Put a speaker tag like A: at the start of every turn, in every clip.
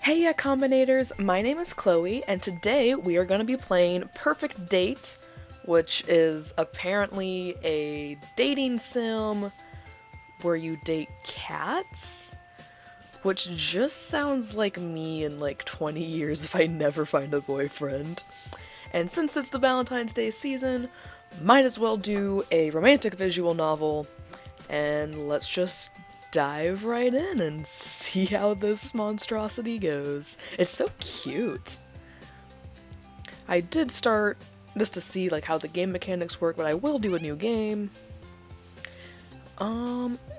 A: Hey Combinators, my name is Chloe, and today we are going to be playing Purrfect Date, which is apparently a dating sim where you date cats, which just sounds like me in like 20 years if I never find a boyfriend. And since it's the Valentine's Day season, might as well do a romantic visual novel, and let's just dive right in and see how this monstrosity goes. It's so cute. I did start just to see like how the game mechanics work, but I will do a new game.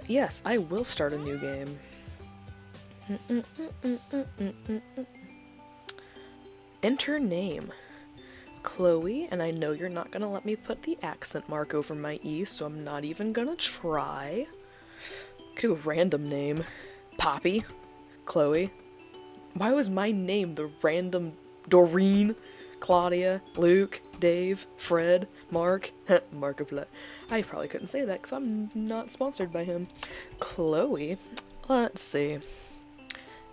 A: Yes, I will start a new game. Enter name. Chloe, and I know you're not gonna let me put the accent mark over my E, so I'm not even gonna try. Could do a random name. Poppy. Chloe. Why was my name the random Doreen? Claudia. Luke. Dave. Fred. Mark. Markiplier. I probably couldn't say that because I'm not sponsored by him. Chloe. Let's see.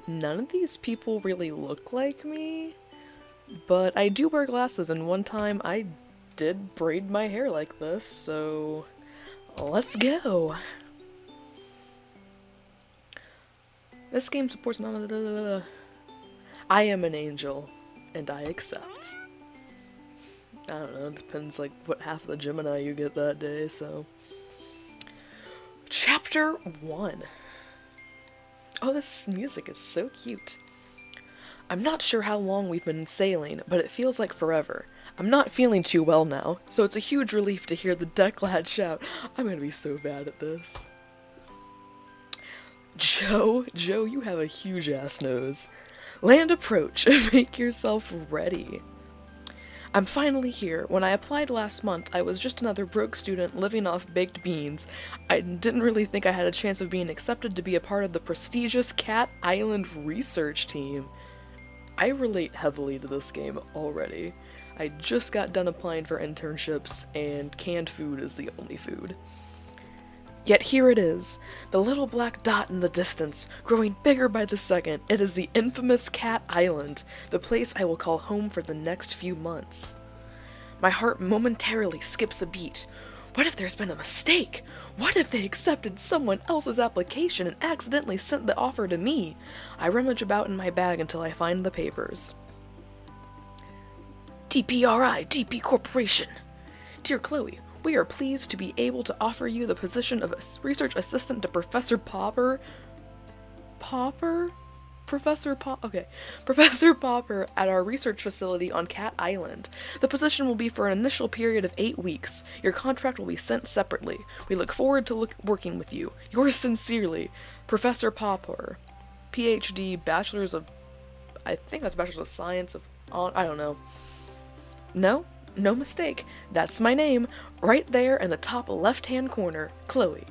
A: None of these people really look like me, but I do wear glasses, and one time I did braid my hair like this, so let's go. This game supports I am an angel, and I accept. I don't know, it depends like what half of the Gemini you get that day, so. Chapter 1. Oh, this music is so cute. I'm not sure how long we've been sailing, but it feels like forever. I'm not feeling too well now, so it's a huge relief to hear the deck lad shout. I'm gonna be so bad at this. Joe, you have a huge ass nose. Land approach, make yourself ready. I'm finally here. When I applied last month, I was just another broke student living off baked beans. I didn't really think I had a chance of being accepted to be a part of the prestigious Cat Island research team. I relate heavily to this game already. I just got done applying for internships, and canned food is the only food. Yet here it is, the little black dot in the distance, growing bigger by the second. It is the infamous Cat Island, the place I will call home for the next few months. My heart momentarily skips a beat. What if there's been a mistake? What if they accepted someone else's application and accidentally sent the offer to me? I rummage about in my bag until I find the papers. DPRI, DP Corporation. Dear Chloe, we are pleased to be able to offer you the position of research assistant to Professor Popper. Professor Popper at our research facility on Cat Island. The position will be for an initial period of 8 weeks. Your contract will be sent separately. We look forward to working with you. Yours sincerely, Professor Popper. PhD, Bachelor's of... I think that's Bachelor's of Science of... I don't know. No mistake. That's my name. Right there in the top left-hand corner, Chloe.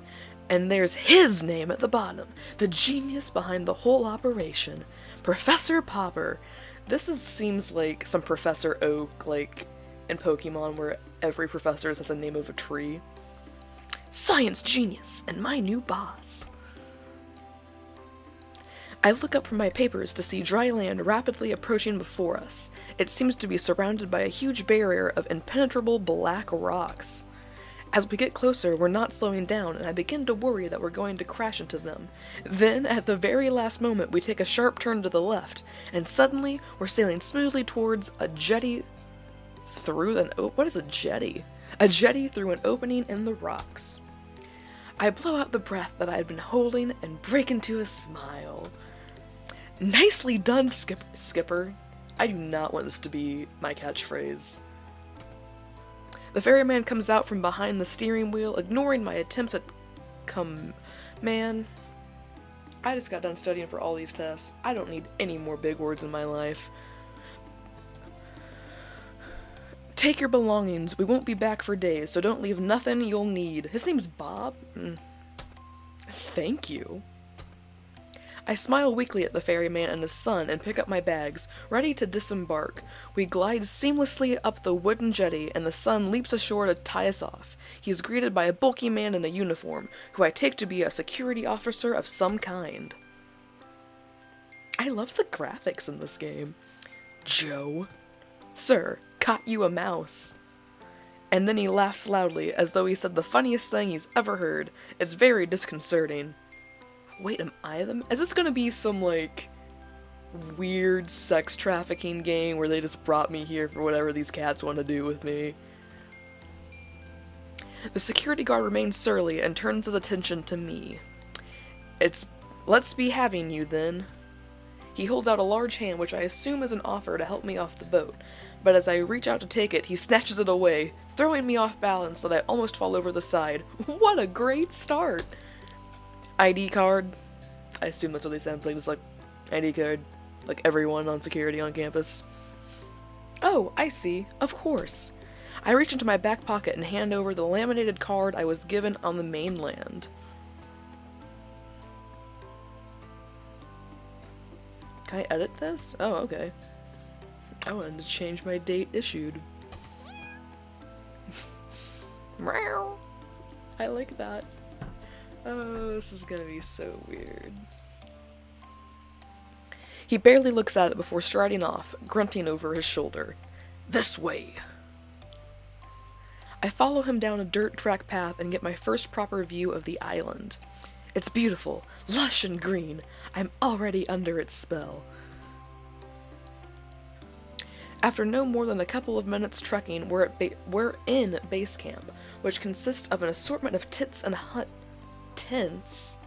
A: And there's his name at the bottom, the genius behind the whole operation, Professor Popper. Seems like some Professor Oak, like in Pokemon, where every professor has the name of a tree. Science genius, and my new boss. I look up from my papers to see dry land rapidly approaching before us. It seems to be surrounded by a huge barrier of impenetrable black rocks. As we get closer, we're not slowing down, and I begin to worry that we're going to crash into them. Then, at the very last moment, we take a sharp turn to the left, and suddenly, we're sailing smoothly towards a jetty through what is a jetty? A jetty through an opening in the rocks. I blow out the breath that I had been holding and break into a smile. Nicely done, Skipper. I do not want this to be my catchphrase. The ferryman comes out from behind the steering wheel, ignoring my attempts at man. I just got done studying for all these tests. I don't need any more big words in my life. Take your belongings. We won't be back for days, so don't leave nothing you'll need. His name's Bob? Thank you. I smile weakly at the ferryman and his son and pick up my bags, ready to disembark. We glide seamlessly up the wooden jetty, and the son leaps ashore to tie us off. He is greeted by a bulky man in a uniform, who I take to be a security officer of some kind. I love the graphics in this game. Joe. Sir, caught you a mouse. And then he laughs loudly, as though he said the funniest thing he's ever heard. It's very disconcerting. Wait, am I the... Is this gonna be some, like, weird sex trafficking game where they just brought me here for whatever these cats want to do with me? The security guard remains surly and turns his attention to me. Let's be having you, then. He holds out a large hand, which I assume is an offer to help me off the boat, but as I reach out to take it, he snatches it away, throwing me off balance so that I almost fall over the side. What a great start! ID card. I assume that's what they sound like, just like ID card. Like everyone on security on campus. Oh, I see. Of course. I reach into my back pocket and hand over the laminated card I was given on the mainland. Can I edit this? Oh, okay. I wanted to change my date issued. Meow. I like that. Oh, this is gonna be so weird. He barely looks at it before striding off, grunting over his shoulder. This way. I follow him down a dirt track path and get my first proper view of the island. It's beautiful, lush and green. I'm already under its spell. After no more than a couple of minutes trekking, we're in base camp, which consists of an assortment of tents and huts.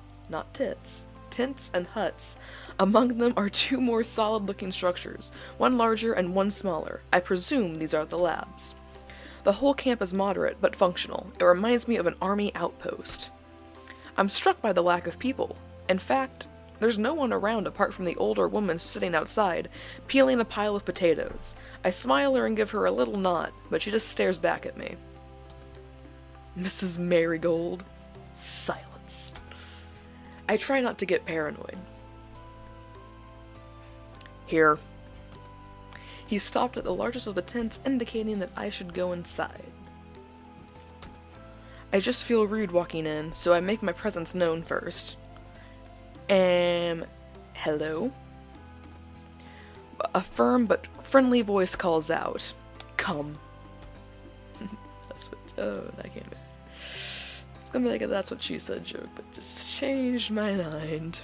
A: Among them are two more solid-looking structures, one larger and one smaller. I presume these are the labs. The whole camp is moderate, but functional. It reminds me of an army outpost. I'm struck by the lack of people. In fact, there's no one around apart from the older woman sitting outside, peeling a pile of potatoes. I smile her and give her a little nod, but she just stares back at me. Mrs. Marigold. Silence. I try not to get paranoid. Here. He stopped at the largest of the tents, indicating that I should go inside. I just feel rude walking in, so I make my presence known first. Hello? A firm but friendly voice calls out, come. That's what, oh, I can't be. It's gonna be like a that's what she said joke, but just changed my mind.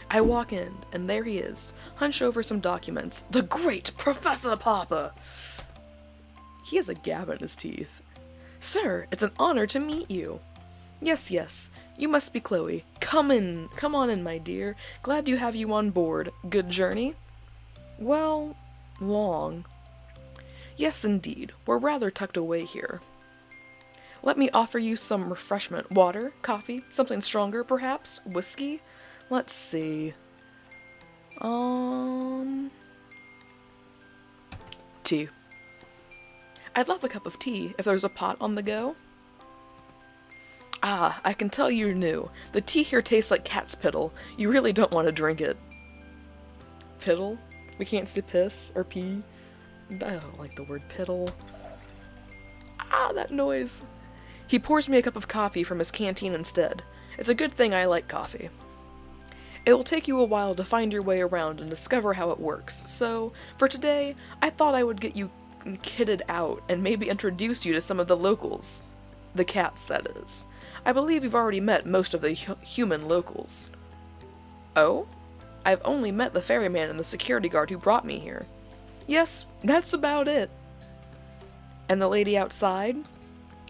A: I walk in, and there he is, hunched over some documents. The great Professor Papa! He has a gab in his teeth. Sir, it's an honor to meet you. Yes, yes, you must be Chloe. Come on in, my dear. Glad to have you on board. Good journey? Well, long. Yes, indeed. We're rather tucked away here. Let me offer you some refreshment. Water, coffee, something stronger, perhaps? Whiskey? Let's see. Tea. I'd love a cup of tea, if there's a pot on the go. Ah, I can tell you're new. The tea here tastes like cat's piddle. You really don't want to drink it. Piddle? We can't say piss or pee. I don't like the word piddle. Ah, that noise. He pours me a cup of coffee from his canteen instead. It's a good thing I like coffee. It will take you a while to find your way around and discover how it works, so, for today, I thought I would get you kitted out and maybe introduce you to some of the locals. The cats, that is. I believe you've already met most of the human locals. Oh? I've only met the ferryman and the security guard who brought me here. Yes, that's about it. And the lady outside?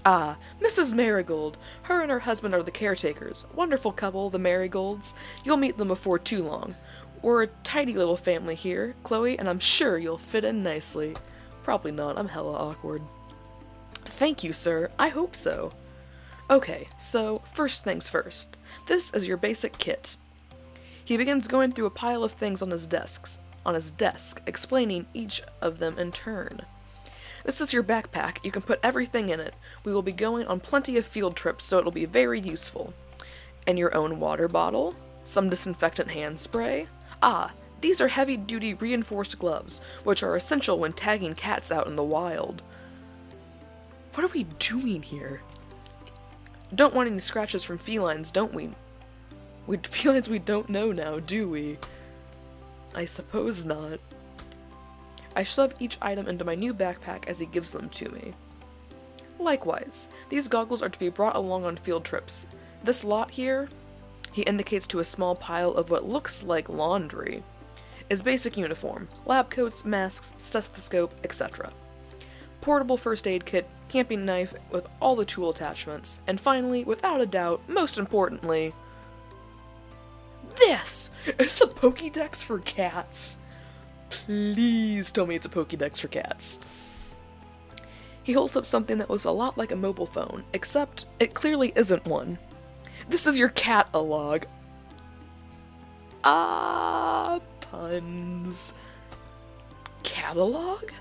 A: Ah, Mrs. Marigold. Her and her husband are the caretakers. Wonderful couple, the Marigolds. You'll meet them before too long. We're a tidy little family here, Chloe, and I'm sure you'll fit in nicely. Probably not, I'm hella awkward. Thank you, sir. I hope so. Okay, so, first things first. This is your basic kit. He begins going through a pile of things on his desk, explaining each of them in turn. This is your backpack. You can put everything in it. We will be going on plenty of field trips, so it'll be very useful. And your own water bottle, some disinfectant hand spray. Ah, these are heavy-duty reinforced gloves, which are essential when tagging cats out in the wild. What are we doing here? Don't want any scratches from felines, don't we? Felines we don't know now, do we? I suppose not. I shove each item into my new backpack as he gives them to me. Likewise, these goggles are to be brought along on field trips. This lot here, he indicates to a small pile of what looks like laundry, is basic uniform, lab coats, masks, stethoscope, etc. Portable first aid kit, camping knife with all the tool attachments, and finally, without a doubt, most importantly, this! It's a Pokédex for cats! Please tell me it's a Pokédex for cats. He holds up something that looks a lot like a mobile phone, except it clearly isn't one. This is your cat-a-log. Ah, puns. Catalog?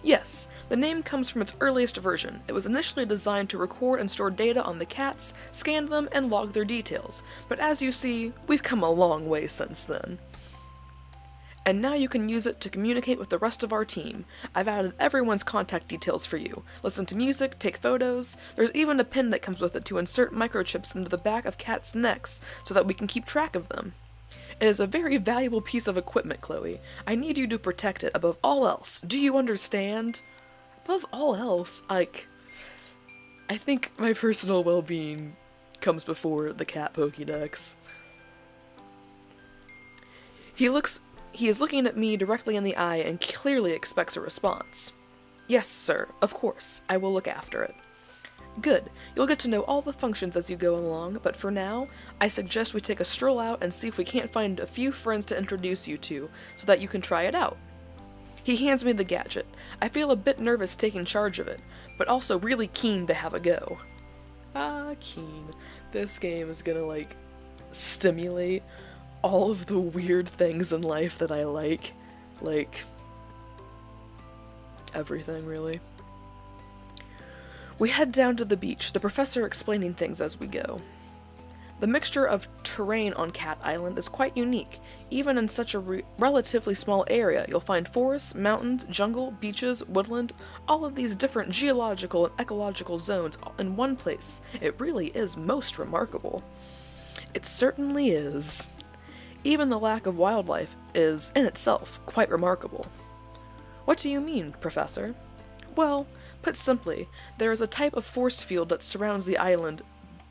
A: Yes, the name comes from its earliest version. It was initially designed to record and store data on the cats, scan them, and log their details. But as you see, we've come a long way since then. And now you can use it to communicate with the rest of our team. I've added everyone's contact details for you. Listen to music, take photos. There's even a pin that comes with it to insert microchips into the back of cats' necks so that we can keep track of them. It is a very valuable piece of equipment, Chloe. I need you to protect it above all else. Do you understand? Above all else, I think my personal well-being comes before the cat Pokédex. He is looking at me directly in the eye and clearly expects a response. Yes, sir, of course. I will look after it. Good. You'll get to know all the functions as you go along, but for now, I suggest we take a stroll out and see if we can't find a few friends to introduce you to, so that you can try it out. He hands me the gadget. I feel a bit nervous taking charge of it, but also really keen to have a go. Ah, keen. This game is gonna, stimulate all of the weird things in life that I like. Everything, really. We head down to the beach, the professor explaining things as we go. The mixture of terrain on Cat Island is quite unique. Even in such a relatively small area, you'll find forests, mountains, jungle, beaches, woodland, all of these different geological and ecological zones in one place. It really is most remarkable. It certainly is. Even the lack of wildlife is, in itself, quite remarkable. What do you mean, Professor? Well, put simply, there is a type of force field that surrounds the island,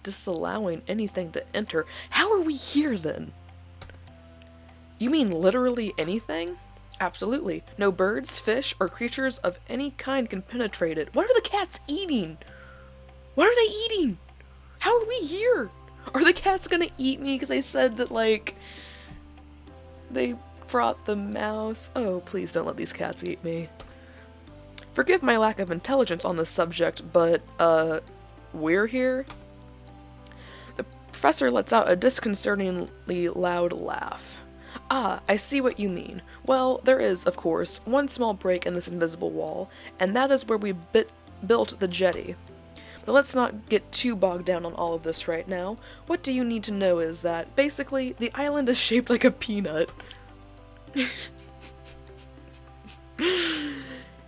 A: disallowing anything to enter. How are we here, then? You mean literally anything? Absolutely. No birds, fish, or creatures of any kind can penetrate it. What are the cats eating? What are they eating? How are we here? Are the cats gonna eat me because I said that, they brought the mouse? Oh, please don't let these cats eat me. Forgive my lack of intelligence on this subject, but, we're here? The professor lets out a disconcertingly loud laugh. Ah, I see what you mean. Well, there is, of course, one small break in this invisible wall, and that is where we built the jetty. But let's not get too bogged down on all of this right now. What do you need to know is that, basically, the island is shaped like a peanut.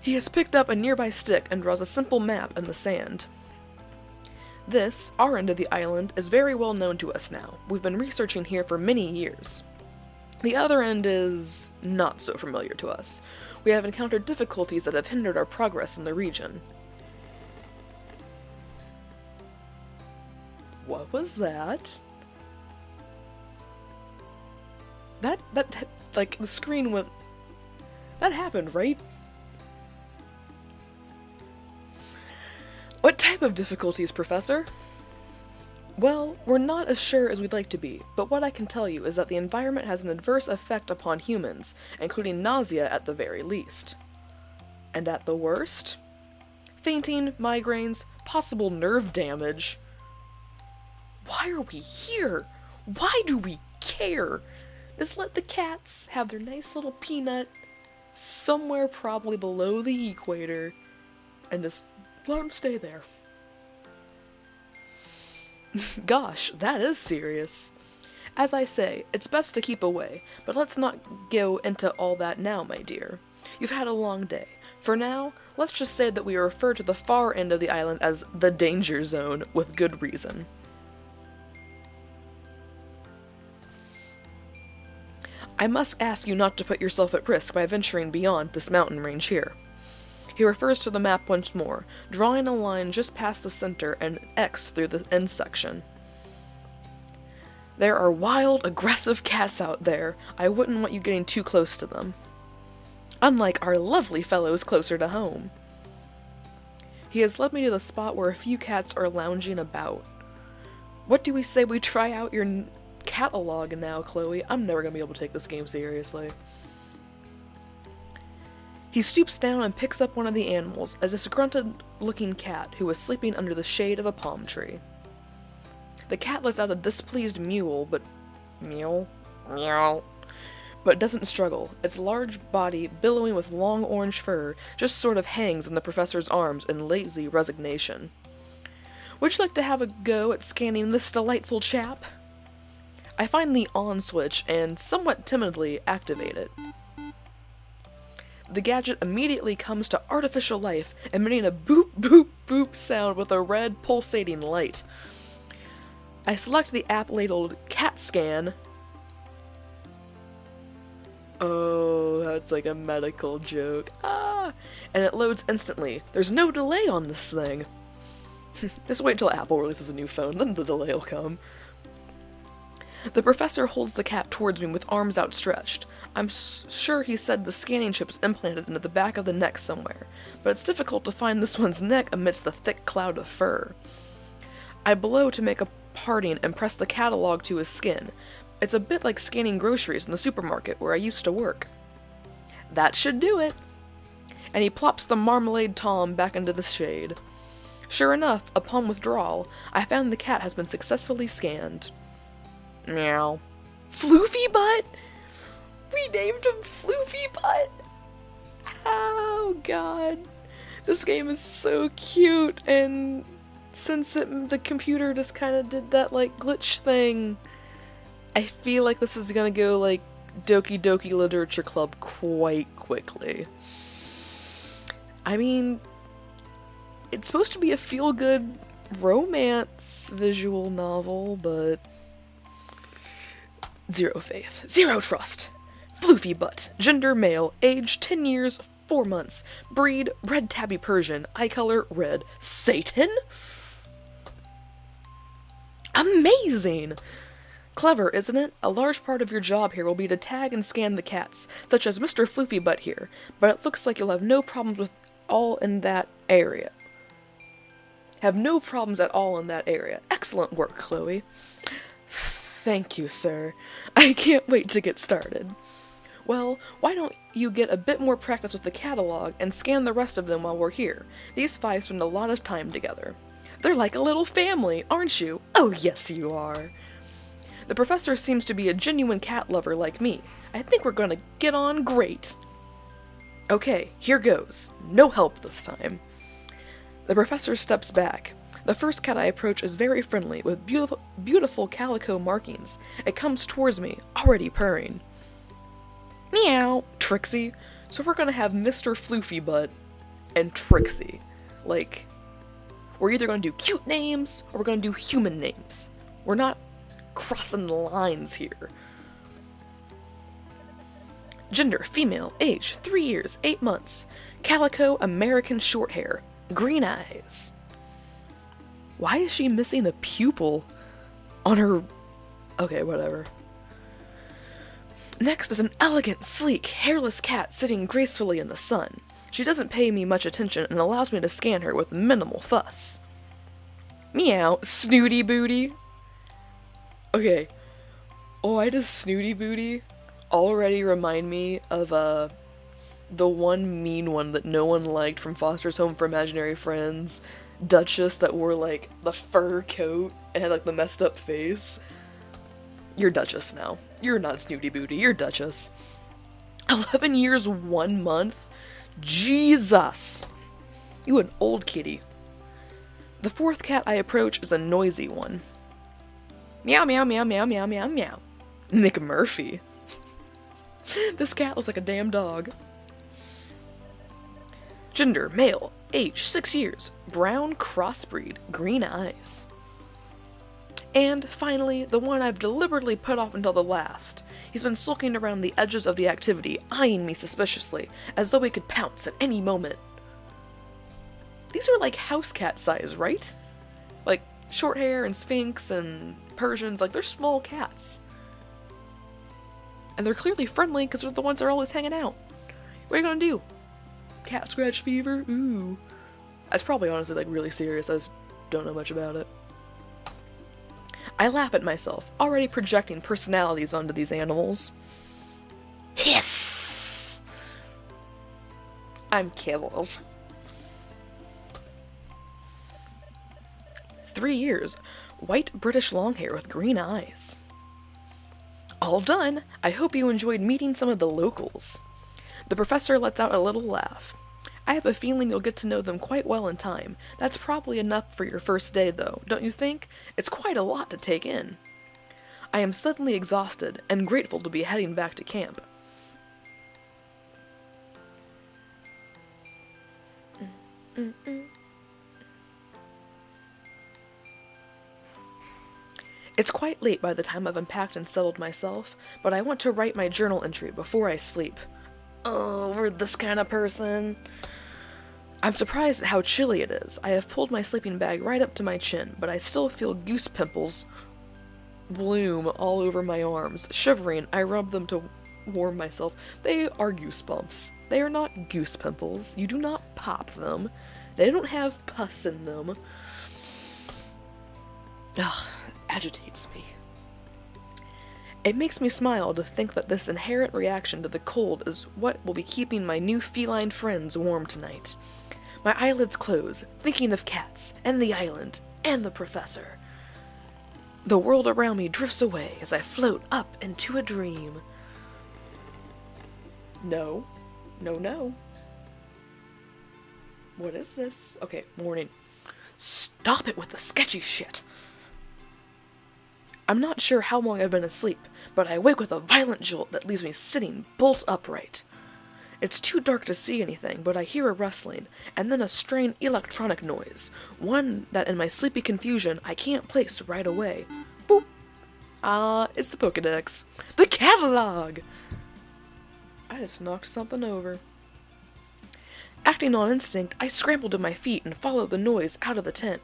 A: He has picked up a nearby stick and draws a simple map in the sand. This, our end of the island, is very well known to us now. We've been researching here for many years. The other end is not so familiar to us. We have encountered difficulties that have hindered our progress in the region. What was that? That, the screen went... That happened, right? What type of difficulties, Professor? Well, we're not as sure as we'd like to be, but what I can tell you is that the environment has an adverse effect upon humans, including nausea at the very least. And at the worst? Fainting, migraines, possible nerve damage. Why are we here? Why do we care? Just let the cats have their nice little peanut somewhere probably below the equator and just let them stay there. Gosh, that is serious. As I say, it's best to keep away, but let's not go into all that now, my dear. You've had a long day. For now, let's just say that we refer to the far end of the island as the danger zone, with good reason. I must ask you not to put yourself at risk by venturing beyond this mountain range here. He refers to the map once more, drawing a line just past the center and an X through the end section. There are wild, aggressive cats out there. I wouldn't want you getting too close to them. Unlike our lovely fellows closer to home. He has led me to the spot where a few cats are lounging about. What do we say we try out your catalog now, Chloe? I'm never gonna be able to take this game seriously. He stoops down and picks up one of the animals, a disgruntled-looking cat who was sleeping under the shade of a palm tree. The cat lets out a displeased mew, but doesn't struggle. Its large body, billowing with long orange fur, just sort of hangs in the professor's arms in lazy resignation. Would you like to have a go at scanning this delightful chap? I find the on switch and, somewhat timidly, activate it. The gadget immediately comes to artificial life, emitting a boop boop boop sound with a red pulsating light. I select the app labeled Cat Scan. Oh, that's like a medical joke. Ah! And it loads instantly. There's no delay on this thing. Just wait till Apple releases a new phone, then the delay will come. The professor holds the cat towards me with arms outstretched. I'm sure he said the scanning chip is implanted into the back of the neck somewhere, but it's difficult to find this one's neck amidst the thick cloud of fur. I blow to make a parting and press the catalog to his skin. It's a bit like scanning groceries in the supermarket where I used to work. That should do it. And he plops the Marmalade Tom back into the shade. Sure enough, upon withdrawal, I found the cat has been successfully scanned. Meow. Floofy Butt? We named him Floofy Butt? Oh god. This game is so cute, and since the computer just kind of did that like glitch thing, I feel like this is gonna go like Doki Doki Literature Club quite quickly. I mean, it's supposed to be a feel-good romance visual novel, but zero faith, zero trust. Floofy Butt, gender male, age 10 years, 4 months, breed red tabby Persian, eye color red. Satan? Amazing! Clever, isn't it? A large part of your job here will be to tag and scan the cats, such as Mr. Floofy Butt here, but it looks like you'll have no problems with all in that area. Have no problems at all in that area. Excellent work, Chloe. Thank you, sir. I can't wait to get started. Well, why don't you get a bit more practice with the catalog and scan the rest of them while we're here? These 5 spend a lot of time together. They're like a little family, aren't you? Oh, yes, you are. The professor seems to be a genuine cat lover like me. I think we're gonna get on great. Okay, here goes. No help this time. The professor steps back. The first cat I approach is very friendly, with beautiful calico markings. It comes towards me, already purring. Meow, Trixie. So we're gonna have Mr. Floofy Butt and Trixie. Like, we're either gonna do cute names, or we're gonna do human names. We're not crossing the lines here. Gender, female, age, 3 years, 8 months. Calico American short hair, green eyes. Why is she missing a pupil on her... Okay, whatever. Next is an elegant, sleek, hairless cat sitting gracefully in the sun. She doesn't pay me much attention and allows me to scan her with minimal fuss. Meow, Snooty Booty. Okay, why does Snooty Booty already remind me of the one mean one that no one liked from Foster's Home for Imaginary Friends? Duchess that wore like the fur coat and had like the messed up face. You're Duchess now. You're not Snooty Booty, you're Duchess. 11 years, 1 month? Jesus! You an old kitty. The 4th cat I approach is a noisy one. Meow meow meow meow meow meow meow. McMurphy. This cat looks like a damn dog. Gender, male, age 6 years, brown crossbreed, green eyes. And finally, the one I've deliberately put off until the last. He's been sulking around the edges of the activity, eyeing me suspiciously, as though he could pounce at any moment. These are like house cat size, right? Like, short hair and Sphinx and Persians, like, they're small cats. And they're clearly friendly because they're the ones that are always hanging out. What are you gonna do? Cat scratch fever? Ooh. That's probably honestly, like, really serious. I just don't know much about it. I laugh at myself, already projecting personalities onto these animals. Hiss! I'm Kibbles. 3 years. White British Longhair with green eyes. All done. I hope you enjoyed meeting some of the locals. The professor lets out a little laugh. I have a feeling you'll get to know them quite well in time. That's probably enough for your first day, though, don't you think? It's quite a lot to take in. I am suddenly exhausted and grateful to be heading back to camp. It's quite late by the time I've unpacked and settled myself, but I want to write my journal entry before I sleep. Oh, we're this kind of person. I'm surprised at how chilly it is. I have pulled my sleeping bag right up to my chin, but I still feel goose pimples bloom all over my arms. Shivering, I rub them to warm myself. They are goosebumps. They are not goose pimples. You do not pop them. They don't have pus in them. Ugh, agitates me. It makes me smile to think that this inherent reaction to the cold is what will be keeping my new feline friends warm tonight. My eyelids close, thinking of cats, and the island, and the professor. The world around me drifts away as I float up into a dream. No. No, no. What is this? Okay, warning. Stop it with the sketchy shit! I'm not sure how long I've been asleep, but I wake with a violent jolt that leaves me sitting bolt upright. It's too dark to see anything, but I hear a rustling, and then a strange electronic noise, one that in my sleepy confusion I can't place right away. Boop! It's the Pokedex. The catalog! I just knocked something over. Acting on instinct, I scramble to my feet and follow the noise out of the tent.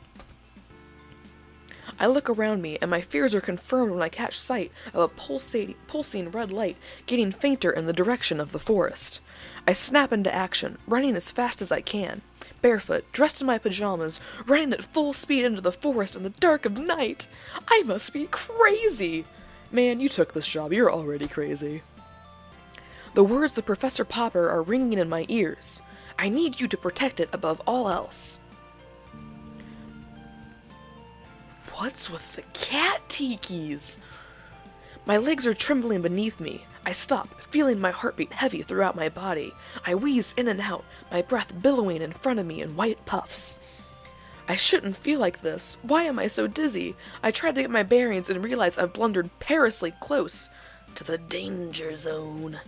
A: I look around me, and my fears are confirmed when I catch sight of a pulsing red light getting fainter in the direction of the forest. I snap into action, running as fast as I can. Barefoot, dressed in my pajamas, running at full speed into the forest in the dark of night. I must be crazy! Man, you took this job. You're already crazy. The words of Professor Popper are ringing in my ears. I need you to protect it above all else. What's with the cat tikis? My legs are trembling beneath me. I stop, feeling my heartbeat heavy throughout my body. I wheeze in and out, my breath billowing in front of me in white puffs. I shouldn't feel like this. Why am I so dizzy? I try to get my bearings and realize I've blundered perilously close to the danger zone.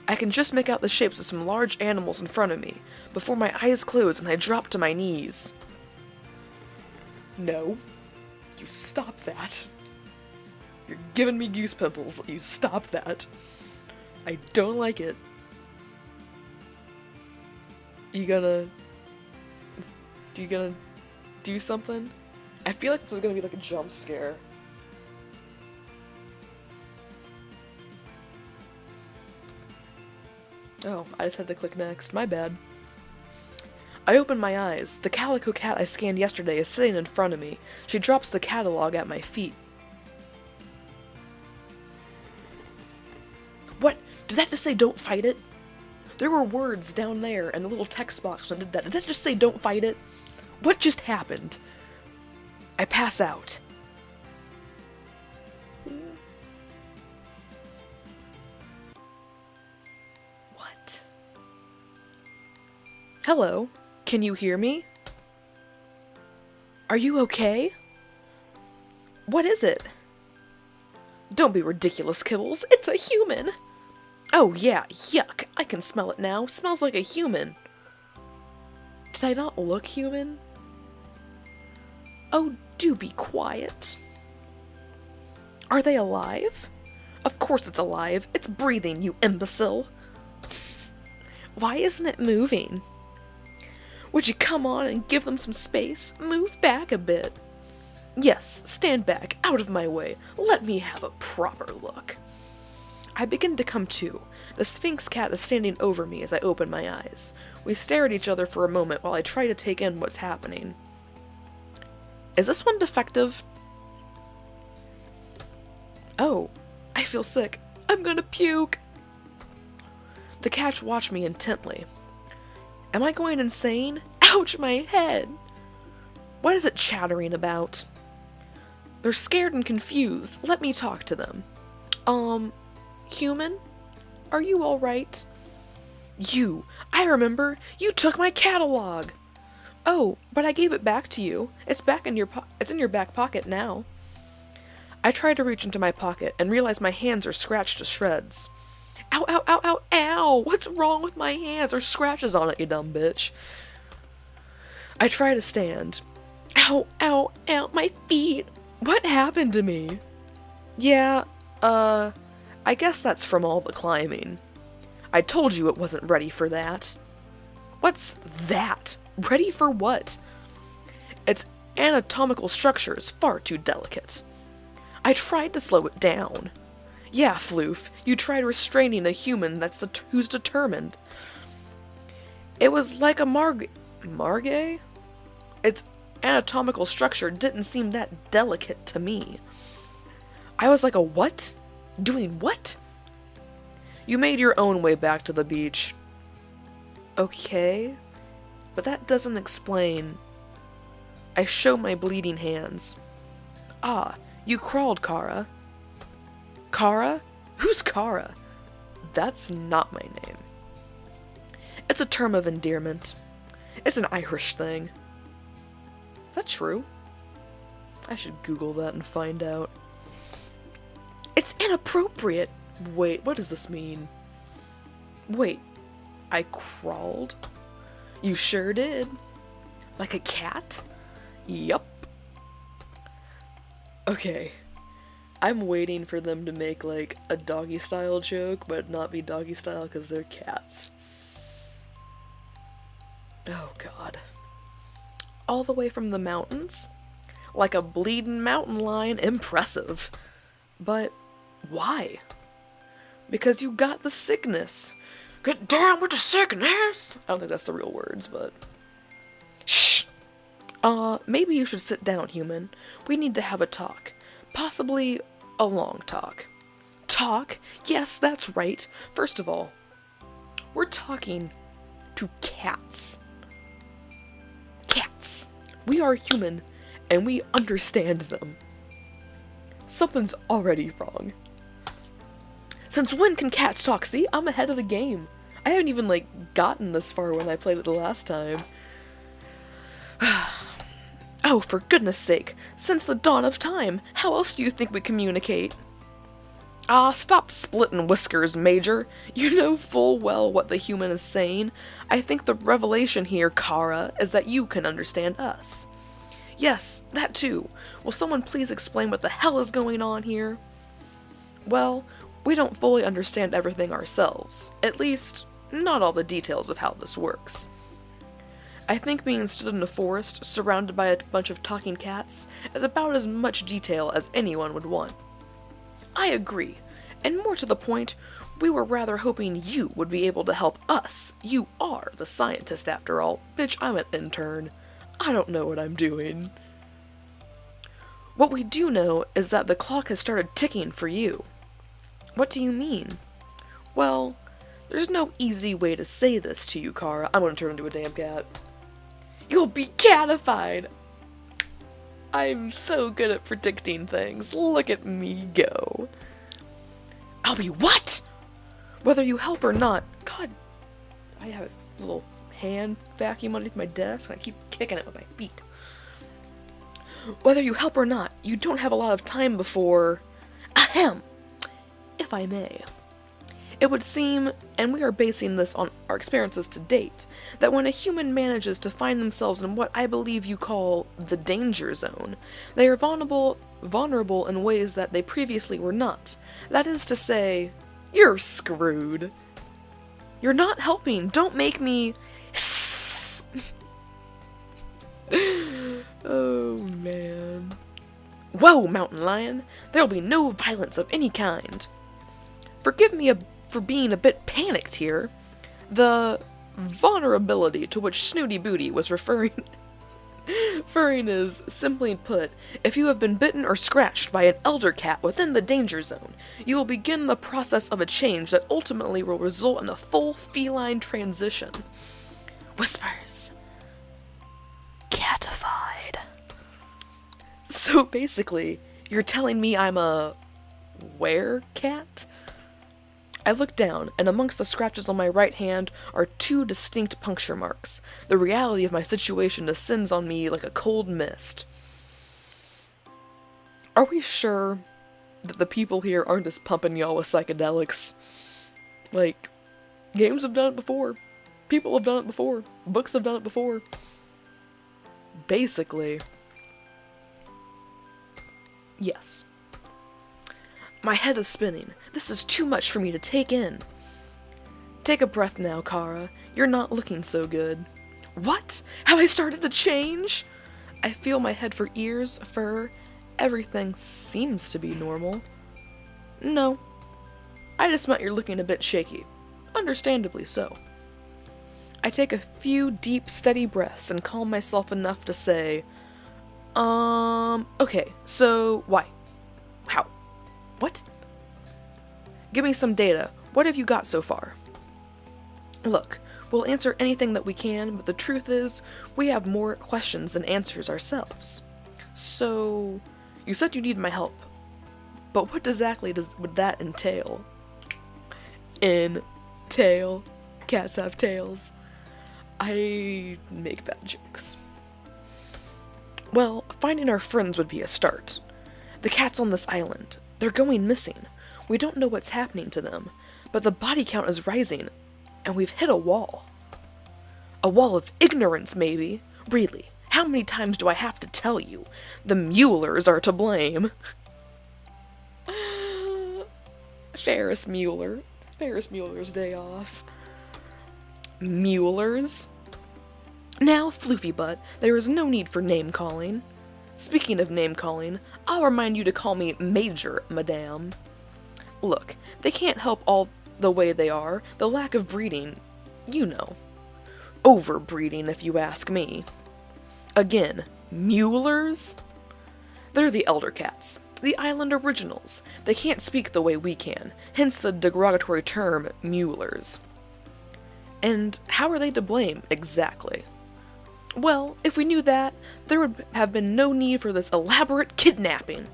A: I can just make out the shapes of some large animals in front of me, before my eyes close and I drop to my knees. No. You stop that. You're giving me goose pimples. You stop that. I don't like it. You gonna do something? I feel like this is gonna be like a jump scare. Oh, I just had to click next. My bad. I open my eyes. The calico cat I scanned yesterday is sitting in front of me. She drops the catalog at my feet. What? Did that just say don't fight it? There were words down there in the little text box when I did that. Did that just say don't fight it? What just happened? I pass out. What? Hello? Can you hear me? Are you okay? What is it? Don't be ridiculous, Kibbles. It's a human. Oh yeah, yuck. I can smell it now. Smells like a human. Did I not look human? Oh, do be quiet. Are they alive? Of course it's alive. It's breathing, you imbecile. Why isn't it moving? Would you come on and give them some space? Move back a bit. Yes, stand back, out of my way. Let me have a proper look. I begin to come to. The Sphinx cat is standing over me as I open my eyes. We stare at each other for a moment while I try to take in what's happening. Is this one defective? Oh, I feel sick. I'm gonna puke. The cats watch me intently. Am I going insane? Ouch, my head! What is it chattering about? They're scared and confused. Let me talk to them. Human? Are you alright? You! I remember! You took my catalog! Oh, but I gave it back to you. It's in your back pocket now. I try to reach into my pocket and realize my hands are scratched to shreds. Ow, ow, ow, ow, ow! What's wrong with my hands? There's scratches on it, you dumb bitch. I try to stand. Ow, ow, ow, my feet! What happened to me? Yeah, I guess that's from all the climbing. I told you it wasn't ready for that. What's that? Ready for what? Its anatomical structure is far too delicate. I tried to slow it down. Yeah, Floof, you tried restraining a human who's determined. It was like a margay? Its anatomical structure didn't seem that delicate to me. I was like a what? Doing what? You made your own way back to the beach. Okay, but that doesn't explain. I show my bleeding hands. Ah, you crawled, Kara. Kara? Who's Kara? That's not my name. It's a term of endearment. It's an Irish thing. Is that true? I should Google that and find out. It's inappropriate. Wait, what does this mean? Wait, I crawled? You sure did. Like a cat? Yup. Okay. I'm waiting for them to make, like, a doggy-style joke, but not be doggy-style because they're cats. Oh, God. All the way from the mountains? Like a bleeding mountain lion. Impressive. But why? Because you got the sickness. Get down with the sickness! I don't think that's the real words, but... Shh! Maybe you should sit down, human. We need to have a talk. Possibly a long talk. Talk? Yes, that's right. First of all, we're talking to cats. Cats. We are human, and we understand them. Something's already wrong. Since when can cats talk? See, I'm ahead of the game. I haven't even, like, gotten this far when I played it the last time. Oh, for goodness sake. Since the dawn of time, how else do you think we communicate? Ah, stop splitting whiskers, Major. You know full well what the human is saying. I think the revelation here, Kara, is that you can understand us. Yes, that too. Will someone please explain what the hell is going on here? Well, we don't fully understand everything ourselves. At least, not all the details of how this works. I think being stood in a forest, surrounded by a bunch of talking cats, is about as much detail as anyone would want. I agree, and more to the point, we were rather hoping you would be able to help us. You are the scientist after all. Bitch, I'm an intern. I don't know what I'm doing. What we do know is that the clock has started ticking for you. What do you mean? Well, there's no easy way to say this to you, Kara. I'm gonna turn into a damn cat. You'll be catified! I'm so good at predicting things. Look at me go. I'll be what? Whether you help or not. God, I have a little hand vacuum underneath my desk and I keep kicking it with my feet. Whether you help or not, you don't have a lot of time before... Ahem! If I may. It would seem, and we are basing this on our experiences to date, that when a human manages to find themselves in what I believe you call the danger zone, they are vulnerable in ways that they previously were not. That is to say, you're screwed. You're not helping. Don't make me... Oh, man. Whoa, mountain lion. There'll be no violence of any kind. Forgive me for being a bit panicked here. The vulnerability to which Snooty Booty was referring is, simply put, if you have been bitten or scratched by an elder cat within the danger zone, you will begin the process of a change that ultimately will result in a full feline transition. Whispers. Catified. So basically, you're telling me I'm a werecat? I look down, and amongst the scratches on my right hand are 2 distinct puncture marks. The reality of my situation descends on me like a cold mist. Are we sure that the people here aren't just pumping y'all with psychedelics? Like, games have done it before. People have done it before. Books have done it before. Basically, yes. My head is spinning. This is too much for me to take in. Take a breath now, Kara. You're not looking so good. What? Have I started to change? I feel my head for ears, fur. Everything seems to be normal. No. I just meant you're looking a bit shaky. Understandably so. I take a few deep, steady breaths and calm myself enough to say, okay, so why? How? What? Give me some data. What have you got so far? Look, we'll answer anything that we can, but the truth is, we have more questions than answers ourselves. So, you said you need my help, but what exactly would that entail? Entail. Cats have tails. I make bad jokes. Well, finding our friends would be a start. The cats on this island, they're going missing. We don't know what's happening to them, but the body count is rising, and we've hit a wall. A wall of ignorance, maybe. Really, how many times do I have to tell you? The Muellers are to blame. Ferris Mueller. Ferris Mueller's day off. Muellers? Now, Floofy Butt, there is no need for name-calling. Speaking of name-calling, I'll remind you to call me Major, madame. Look, they can't help all the way they are. The lack of breeding, you know. Overbreeding, if you ask me. Again, Muellers? They're the elder cats. The island originals. They can't speak the way we can, hence the derogatory term, Muellers. And how are they to blame, exactly? Well, if we knew that, there would have been no need for this elaborate kidnapping.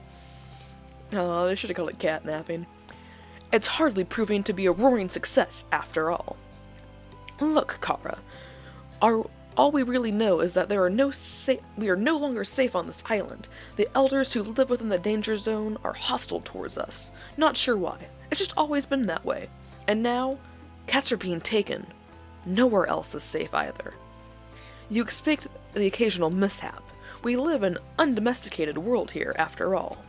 A: Oh, they should have called it catnapping. It's hardly proving to be a roaring success, after all. Look, Kara, all we really know is that we are no longer safe on this island. The elders who live within the danger zone are hostile towards us. Not sure why. It's just always been that way. And now, cats are being taken. Nowhere else is safe either. You expect the occasional mishap. We live in an undomesticated world here, after all.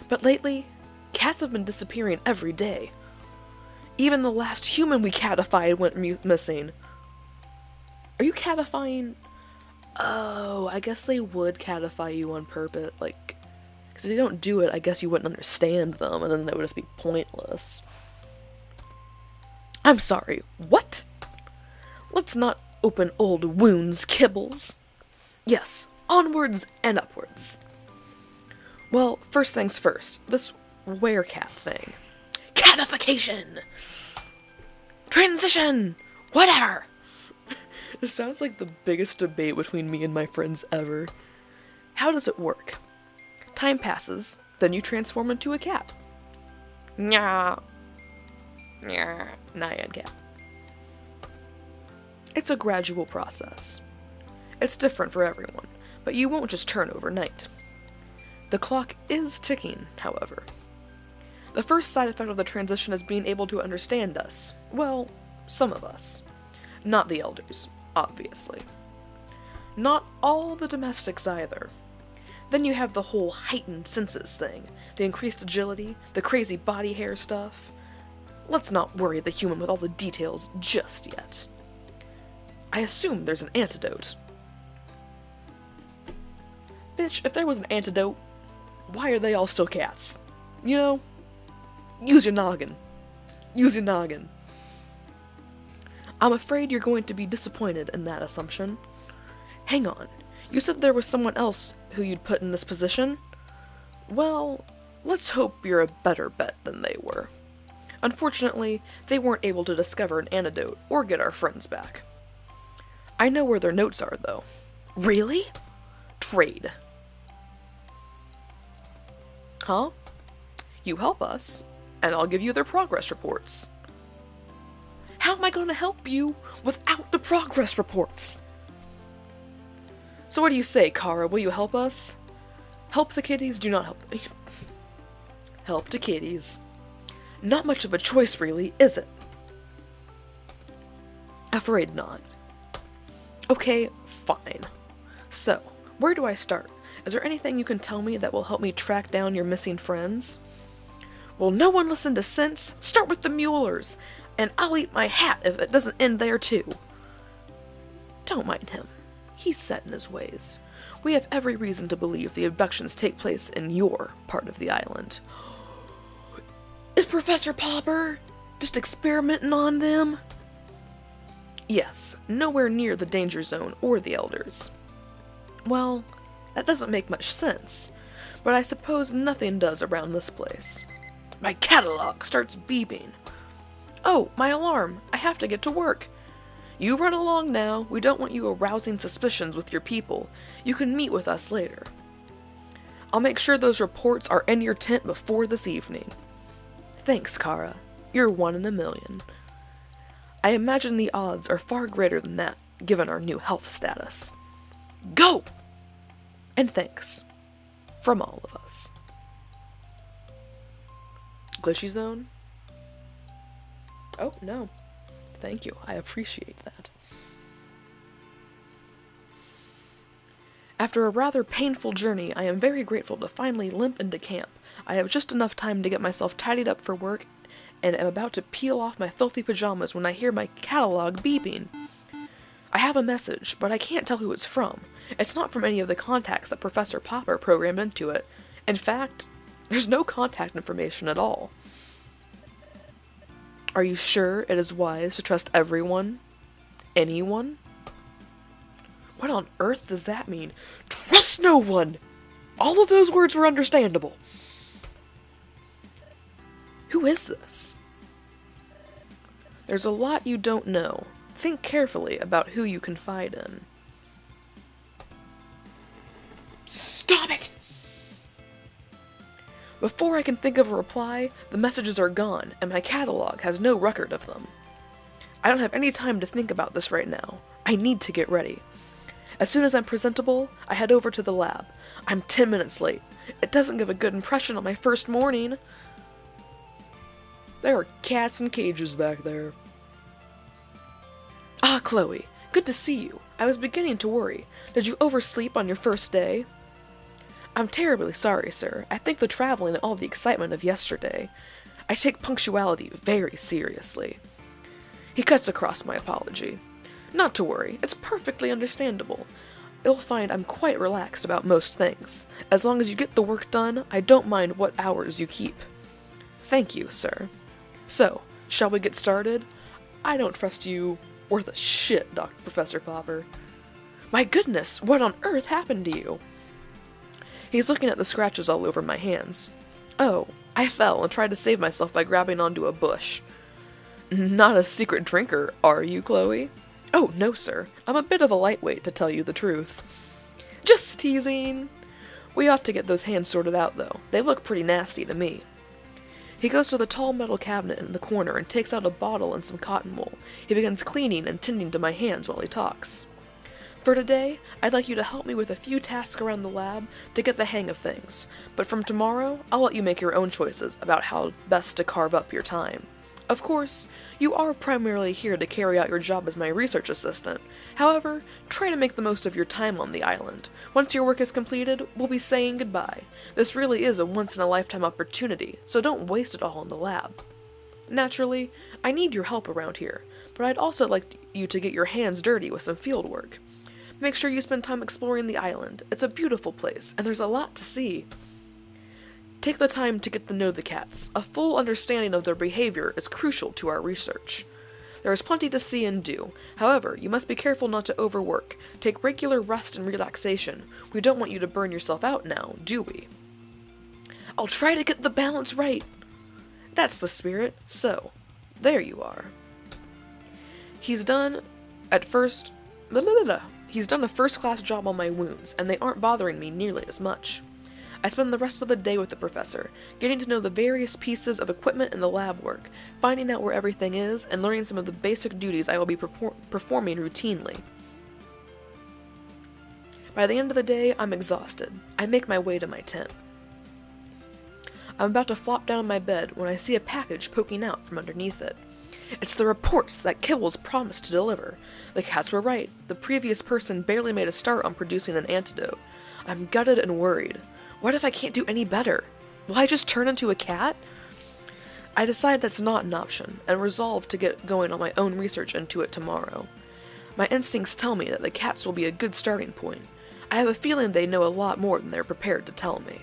A: But lately, cats have been disappearing every day. Even the last human we catified went missing. Are you catifying? Oh, I guess they would catify you on purpose, like, because if they don't do it, I guess you wouldn't understand them, and then that would just be pointless. I'm sorry, what? Let's not open old wounds, Kibbles. Yes, onwards and upwards. Well, first things first, this werecat thing. Catification! Transition! Whatever! It sounds like the biggest debate between me and my friends ever. How does it work? Time passes, then you transform into a cat. Nya. Nya. Naiad cat. It's a gradual process. It's different for everyone, but you won't just turn overnight. The clock is ticking, however. The first side effect of the transition is being able to understand us. Well, some of us. Not the elders, obviously. Not all the domestics either. Then you have the whole heightened senses thing, the increased agility, the crazy body hair stuff. Let's not worry the human with all the details just yet. I assume there's an antidote. Bitch, if there was an antidote, why are they all still cats? You know? Use your noggin. Use your noggin. I'm afraid you're going to be disappointed in that assumption. Hang on, you said there was someone else who you'd put in this position? Well, let's hope you're a better bet than they were. Unfortunately, they weren't able to discover an antidote or get our friends back. I know where their notes are, though. Really? Trade. Huh? You help us, and I'll give you their progress reports. How am I going to help you without the progress reports? So what do you say, Kara? Will you help us? Help the kitties? Do not help the... Help the kitties. Not much of a choice, really, is it? Afraid not. Okay, fine. So, where do I start? Is there anything you can tell me that will help me track down your missing friends? Will no one listen to sense? Start with the Muellers, and I'll eat my hat if it doesn't end there too. Don't mind him. He's set in his ways. We have every reason to believe the abductions take place in your part of the island. Is Professor Popper just experimenting on them? Yes, nowhere near the danger zone or the elders. Well, that doesn't make much sense, but I suppose nothing does around this place. My catalog starts beeping. Oh, my alarm! I have to get to work. You run along now. We don't want you arousing suspicions with your people. You can meet with us later. I'll make sure those reports are in your tent before this evening. Thanks, Kara. You're 1 in a million. I imagine the odds are far greater than that, given our new health status. Go! And thanks. From all of us. Glitchy zone? Oh, no. Thank you. I appreciate that. After a rather painful journey, I am very grateful to finally limp into camp. I have just enough time to get myself tidied up for work, and am about to peel off my filthy pajamas when I hear my catalog beeping. I have a message, but I can't tell who it's from. It's not from any of the contacts that Professor Popper programmed into it. In fact, there's no contact information at all. Are you sure it is wise to trust everyone? Anyone? What on earth does that mean? Trust no one! All of those words were understandable. Who is this? There's a lot you don't know. Think carefully about who you confide in. Stop it! Before I can think of a reply, the messages are gone, and my catalog has no record of them. I don't have any time to think about this right now. I need to get ready. As soon as I'm presentable, I head over to the lab. I'm 10 minutes late. It doesn't give a good impression on my first morning. There are cats in cages back there. Ah, Chloe. Good to see you. I was beginning to worry. Did you oversleep on your first day? I'm terribly sorry, sir. I think the traveling and all the excitement of yesterday. I take punctuality very seriously. He cuts across my apology. Not to worry. It's perfectly understandable. You'll find I'm quite relaxed about most things. As long as you get the work done, I don't mind what hours you keep. Thank you, sir. So, shall we get started? I don't trust you worth a shit, Professor Popper. My goodness, what on earth happened to you? He's looking at the scratches all over my hands. Oh, I fell and tried to save myself by grabbing onto a bush. Not a secret drinker, are you, Chloe? Oh, no, sir. I'm a bit of a lightweight, to tell you the truth. Just teasing. We ought to get those hands sorted out, though. They look pretty nasty to me. He goes to the tall metal cabinet in the corner and takes out a bottle and some cotton wool. He begins cleaning and tending to my hands while he talks. For today, I'd like you to help me with a few tasks around the lab to get the hang of things, but from tomorrow, I'll let you make your own choices about how best to carve up your time. Of course, you are primarily here to carry out your job as my research assistant. However, try to make the most of your time on the island. Once your work is completed, we'll be saying goodbye. This really is a once-in-a-lifetime opportunity, so don't waste it all in the lab. Naturally, I need your help around here, but I'd also like you to get your hands dirty with some field work. Make sure you spend time exploring the island. It's a beautiful place, and there's a lot to see. Take the time to get to know the cats. A full understanding of their behavior is crucial to our research. There is plenty to see and do. However, you must be careful not to overwork. Take regular rest and relaxation. We don't want you to burn yourself out now, do we? I'll try to get the balance right. That's the spirit. So, there you are. He's done a first-class job on my wounds, and they aren't bothering me nearly as much. I spend the rest of the day with the professor, getting to know the various pieces of equipment in the lab work, finding out where everything is, and learning some of the basic duties I will be performing routinely. By the end of the day, I'm exhausted. I make my way to my tent. I'm about to flop down on my bed when I see a package poking out from underneath it. It's the reports that Kibbles promised to deliver. The cats were right. The previous person barely made a start on producing an antidote. I'm gutted and worried. What if I can't do any better? Will I just turn into a cat? I decide that's not an option, and resolve to get going on my own research into it tomorrow. My instincts tell me that the cats will be a good starting point. I have a feeling they know a lot more than they're prepared to tell me.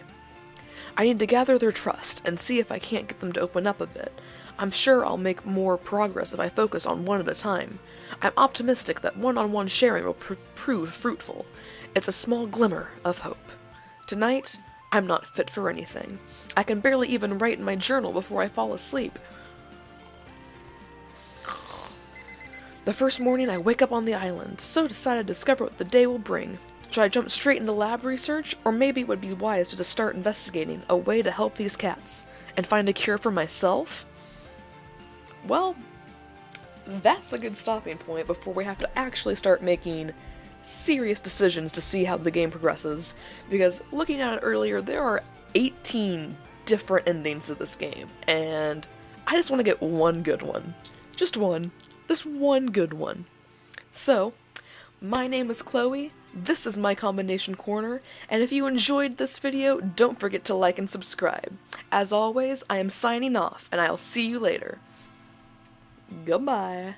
A: I need to gather their trust and see if I can't get them to open up a bit. I'm sure I'll make more progress if I focus on one at a time. I'm optimistic that one-on-one sharing will prove fruitful. It's a small glimmer of hope. Tonight, I'm not fit for anything. I can barely even write in my journal before I fall asleep. The first morning I wake up on the island, so decided to discover what the day will bring. Should I jump straight into lab research, or maybe it would be wise to just start investigating a way to help these cats, and find a cure for myself? Well, that's a good stopping point before we have to actually start making serious decisions to see how the game progresses, because looking at it earlier, there are 18 different endings to this game, and I just want to get one good one. Just one good one. So, my name is Chloe, this is my Combination Corner, and if you enjoyed this video, don't forget to like and subscribe. As always, I am signing off, and I'll see you later. Goodbye.